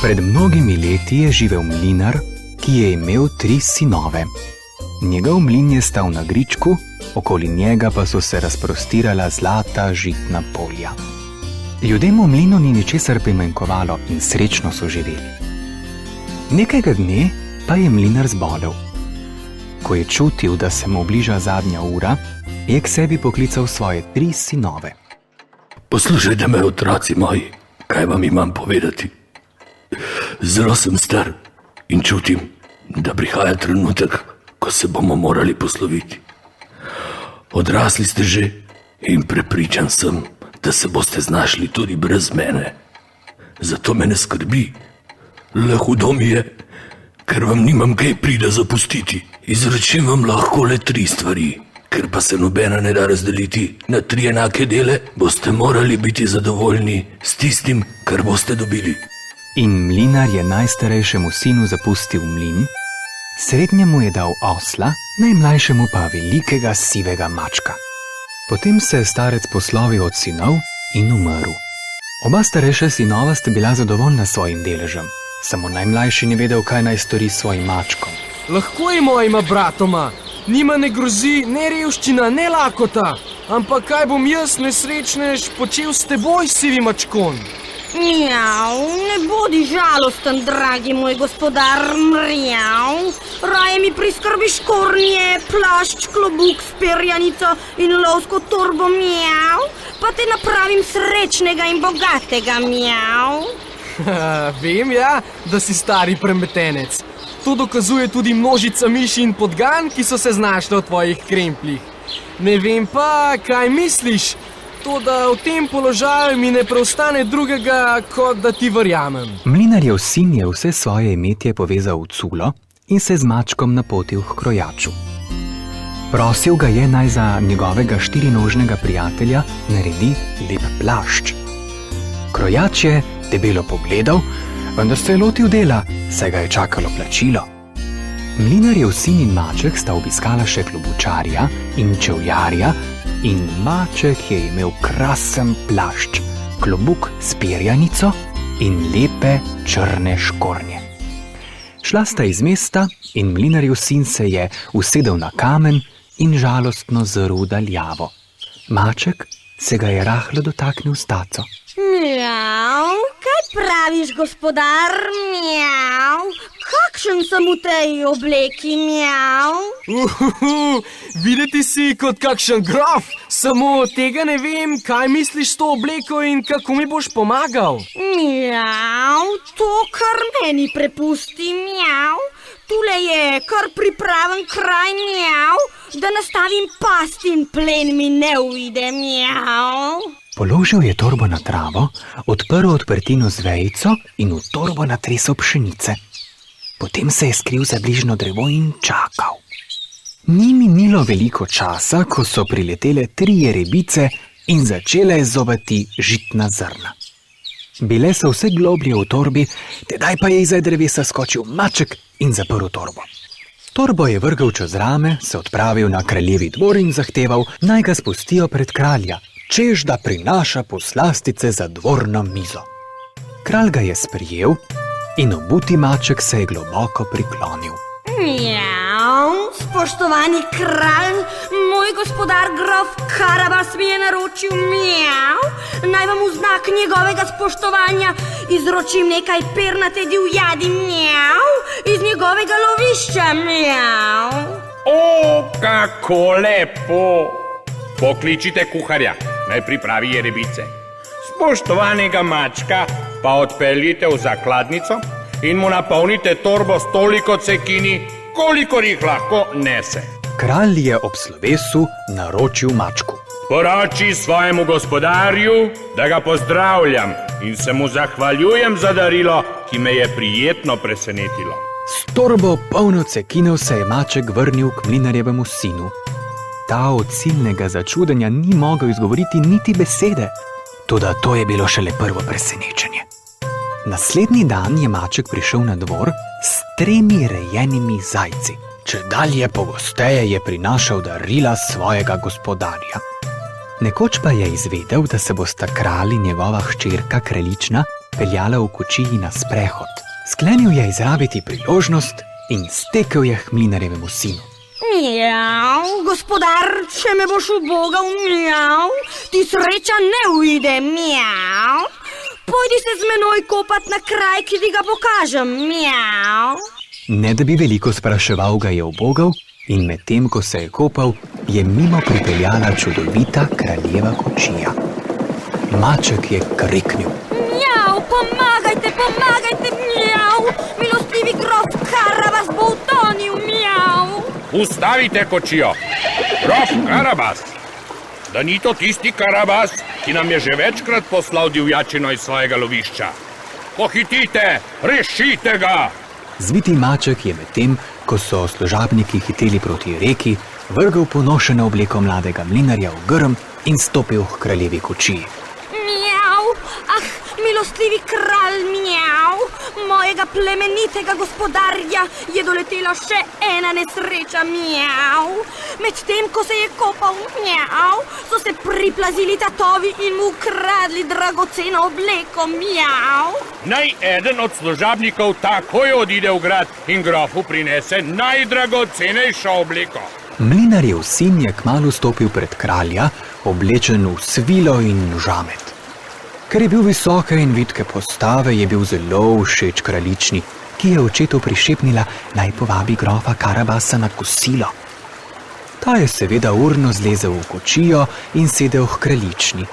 Pred mnogimi leti je živel mlinar, ki je imel 3 sinove. Njegov mlin je stal na gričku, okoli njega pa so se razprostirala zlata žitna polja. Ljudem v mlinu ni ničesar primanjkovalo in srečno so živeli. Nekega dne pa je mlinar zbolel. Ko je čutil, da se mu bliža zadnja ura, je k sebi poklical svoje 3 sinove. Poslušajte me, otroci moji, kaj vam imam povedati. Zelo sem star in čutim, da prihaja trenutek, ko se bomo morali posloviti. Odrasli ste že in prepričan sem, da se boste znašli tudi brez mene. Zato me ne skrbi. Le hudo mi je, ker vam nimam kaj prida zapustiti. Izrečem vam lahko le 3 stvari. Ker pa se nobena ne da razdeliti na 3 enake dele, boste morali biti zadovoljni s tistim, kar boste dobili. In mlinar je najstarejšemu sinu zapustil mlin, srednjemu je dal osla, najmlajšemu pa velikega sivega mačka. Potem se je starec poslovil od sinov in umrl. Oba starejša sinova sta bila zadovoljna s svojim deležem, samo najmlajši ni vedel, kaj naj stori s svojim mačkom. Lahko je mojima bratoma, njima ne grozi ne revščina, ne lakota, ampak kaj bom jaz, nesrečnež, počel s teboj, sivi mačkon? Mjav, ne bodi žalosten, dragi moj gospodar, mrjav. Raje mi priskrbiš kornje, plašč, klobuk s perjanico in lovsko torbo, mjav, pa te napravim srečnega in bogatega, mjav. Vem ja, da si stari premetenec. To dokazuje tudi množica miši in podgan, ki so se znašle v tvojih krempljih. Ne vem pa, kaj misliš, toda v tem položaju mi ne preostane drugega, kot da ti verjamem. Mlinarjev sin je vse svoje imetje povezal v culo in se z mačkom napotil k krojaču. Prosil ga je, naj za njegovega 4-nožnega prijatelja naredi lep plašč. Krojač je debelo pogledal, vendar se je lotil dela, saj ga je čakalo plačilo. Mlinarjev sin in maček sta obiskala še klobučarja in čevljarja in maček je imel krasen plašč, klobuk s perjanico in lepe črne škornje. Šla sta iz mesta in mlinarjev sin se je usedel na kamen in žalostno zrl daljavo. Maček se ga je rahlo dotaknil s taco. Mjav, kaj praviš, gospodar, mjav? Kakšen sem v tej obleki, mjav? Videti si kot kakšen grof, samo tega ne vem, kaj misliš s to obleko in kako mi boš pomagal. Mjav, to kar meni prepusti, mjav. Tule je kar pripraven kraj, mjav, da nastavim past in plen mi ne uide, mjav. Položil je torbo na travo, odprl odprtino z vejico in v torbo natresel pšenice. Potem se je skril za bližnjo drevo in čakal. Ni minilo veliko časa, ko so priletele 3 rebice in začele zobati žitna zrna. Bile so vse globlje v torbi, tedaj pa je izza drevesa skočil maček in zaprl torbo. Torbo je vrgel čez rame, se odpravil na kraljevi dvor in zahteval, naj ga spustijo pred kralja, češ da prinaša poslastice za dvorno mizo. Kralj ga je sprejel in obuti maček se je globoko priklonil. Mjav, spoštovani kralj, moj gospodar grof Karabas mi je naročil, mjav, naj vam v znak njegovega spoštovanja izročim nekaj pernate divjadi, mjav, iz njegovega lovišča, mjav. O, kako lepo! Pokličite kuharja, naj pripravi jerebice. Spoštovanega mačka pa odpeljite v zakladnico in mu napolnite torbo s toliko cekini, kolikor jih lahko nese. Kralj je ob slovesu naročil mačku. Poroči svojemu gospodarju, da ga pozdravljam in se mu zahvaljujem za darilo, ki me je prijetno presenetilo. S torbo polno cekinov se je maček vrnil k mlinarjevemu sinu. Ta od silnega začudenja ni mogel izgovoriti niti besede, toda to je bilo šele prvo presenečenje. Naslednji dan je maček prišel na dvor s 3 rejenimi zajci. Čedalje pogosteje je prinašal darila svojega gospodarja. Nekoč pa je izvedel, da se bosta kralj in njegova hčerka kraljična peljala v kočiji na sprehod. Sklenil je izrabiti priložnost in stekel je k mlinarjevemu sinu. Mjav, gospodar, če me boš ubogal, mjav, ti sreča ne uide, mjav. Pojdi se z menoj kopat na kraj, ki ti ga pokažem, mjav. Ne da bi veliko spraševal, ga je ubogal in medtem, ko se je kopal, je mimo pripeljala čudovita kraljeva kočija. Maček je kriknil. Mjav, pomagajte, pomagajte, mjav. Milostivi grof Karabas bo utonil, mjav. Ustavite kočijo! Grof Karabas! Da ni to tisti Karabas, ki nam je že večkrat poslal divjačino iz svojega lovišča. Pohitite, rešite ga! Zviti maček je medtem, ko so služabniki hiteli proti reki, vrgel ponošeno obleko mladega mlinarja v grm in stopil k kraljevi kočiji. Mjav, ah, milostivi kralj, mjav. Mojega plemenitega gospodarja je doletela še ena nesreča, mjav. Medtem, ko se je kopal, mjav, so se priplazili tatovi in mu ukradli dragoceno obleko, mjav. Naj eden od služabnikov takoj odide v grad in grofu prinese najdragocenejšo obleko. Mlinarjev sin je kmalu stopil pred kralja, oblečen v svilo in žamet. Ker je bil visoke in vitke postave, je bil zelo všeč kraljični, ki je očetu prišepnila, naj povabi grofa Karabasa na kosilo. Ta je seveda urno zlezel v kočijo in sedel k kraljični.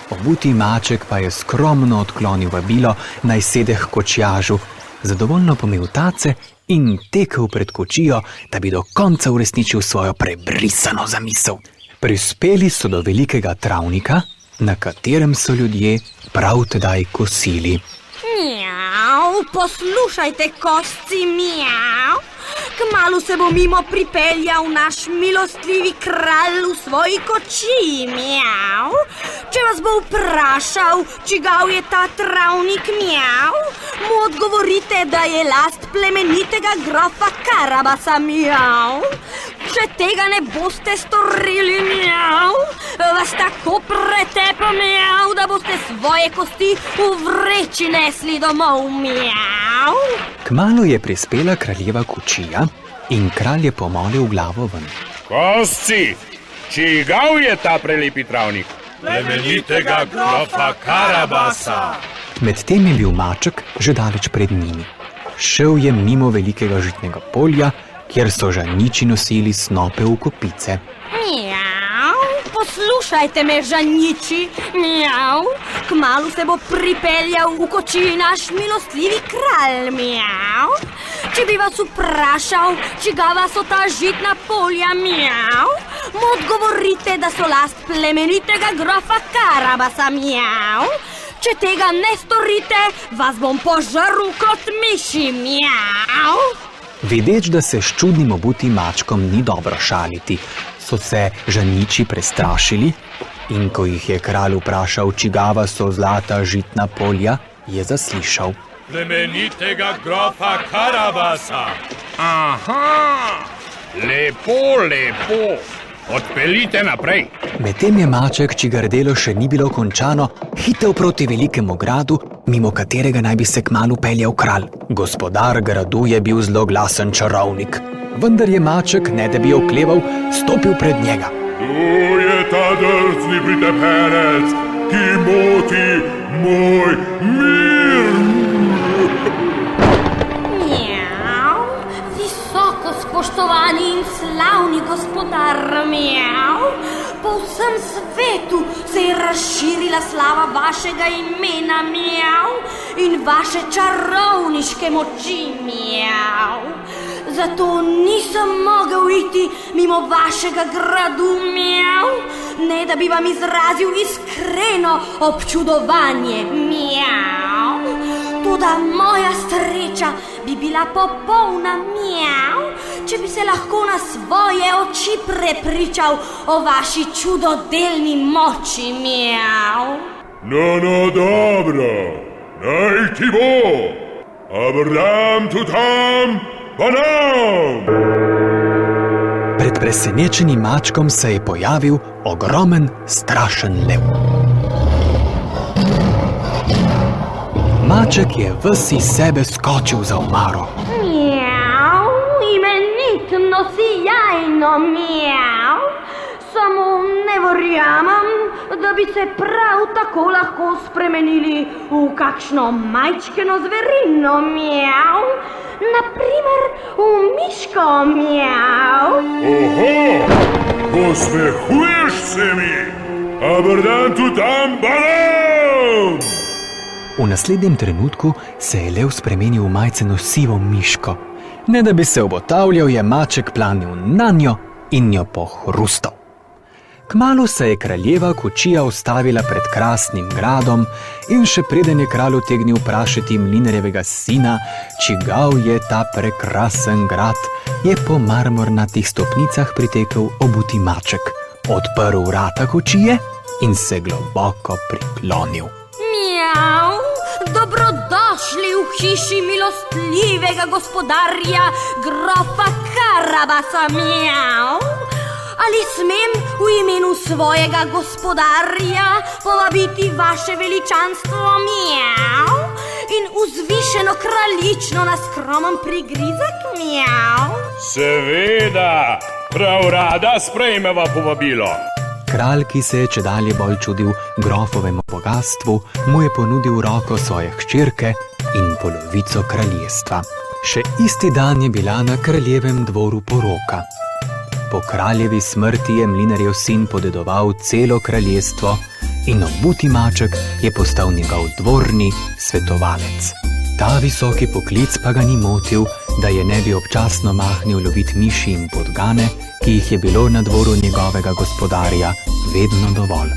Obuti maček pa je skromno odklonil vabilo, naj sede k kočjažu, zadovoljno pomil tace in tekel pred kočijo, da bi do konca uresničil svojo prebrisano zamisel. Prispeli so do velikega travnika, na katerem so ljudje prav tedaj kosili. Mjav, poslušajte, kosci, mjav. Kmalu se bo mimo pripeljal naš milostlivi kralj v svoji kočiji, mjav. Če vas bo vprašal, čigav je ta travnik, mjav, mu odgovorite, da je last plemenitega grofa Karabasa, mjav. Če tega ne boste storili, mjav, vas tako pretepa, mjav, da boste svoje kosti v vreči nesli domov, mjav. Kmalu je prispela kraljeva kočija in kralj je pomolil glavo ven. Kosci, čigav je ta prelepi travnik? Plemenitega grofa Karabasa! Medtem je bil maček že daleč pred njimi. Šel je mimo velikega žitnega polja, kjer so žanjiči nosili snope v kopice. Mjav, poslušajte me, žanjiči, mjav. Kmalu se bo pripeljal v kočiji naš milostljivi kralj, mjav. Če bi vas vprašal, čigava so ta žitna polja, mjav, mu odgovorite, da so last plemenitega grofa Karabasa, mjav. Če tega ne storite, vas bom požrl kot miši, mjav. Vedeč, da se s čudnim obutim mačkom ni dobro šaliti, so se žanjiči prestrašili in ko jih je kralj vprašal, čigava so zlata žitna polja, je zaslišal. Plemenitega grofa Karabasa! Aha, lepo, lepo. Odpeljite naprej. Medtem je maček, čigar delo še ni bilo končano, hitel proti velikemu gradu, mimo katerega naj bi se kmalu peljal kralj. Gospodar gradu je bil zloglasen čarovnik, vendar je maček, ne da bi okleval, stopil pred njega. Tu je ta drzni pritepenec, ki moti moj mir! Mjav, visoko spoštovani in slavni gospodar, mjav. Po vsem svetu se je razširila slava vašega imena, mjav, in vaše čarovniške moči, mjav. Zato nisem mogel iti mimo vašega gradu, mjav, ne da bi vam izrazil iskreno občudovanje, mjav. Toda moja sreča bi bila popolna, mjav, če bi se lahko na svoje oči prepričal o vaši čudodelni moči, mjav. No, dobro, naj ti bo. Abram tu tam, pa nam! Pred presenečenim mačkom se je pojavil ogromen, strašen lev. Maček je ves iz sebe skočil za omaro. Mjav, imenitno sijajno, mjav. Samo ne verjamem, da bi se prav tako lahko spremenili v kakšno majčkeno zverino, mjav. Naprimer v miško, mjav. Oho, posmehuješ se mi, aber dan tu tam badam! V naslednjem trenutku se je lev spremenil v majceno sivo miško. Ne da bi se obotavljal, je maček planil nanjo in jo pohrustal. Kmalu se je kraljeva kočija ustavila pred krasnim gradom in še preden je kralj utegnil vprašati mlinarjevega sina, čigav je ta prekrasen grad, je po marmornatih stopnicah pritekel obuti maček, odprl vrata kočije in se globoko priklonil. Mjav, dobrodošli v hiši milostljivega gospodarja grofa Karabasa, mjav. Ali smem v imenu svojega gospodarja povabiti vaše veličanstvo, mjav, in vzvišeno kraljično na skromen prigrizek, mjav? Seveda, prav rada sprejmeva povabilo. Kralj, ki se je čedalje bolj čudil grofovemu bogastvu, mu je ponudil roko svoje hčerke in polovico kraljestva. Še isti dan je bila na kraljevem dvoru poroka. Po kraljevi smrti je mlinarjev sin podedoval celo kraljestvo in obuti maček je postal njegov dvorni svetovalec. Ta visoki poklic pa ga ni motil, da je ne bi občasno mahnil lovit miši in podgane, ki jih je bilo na dvoru njegovega gospodarja vedno dovolj.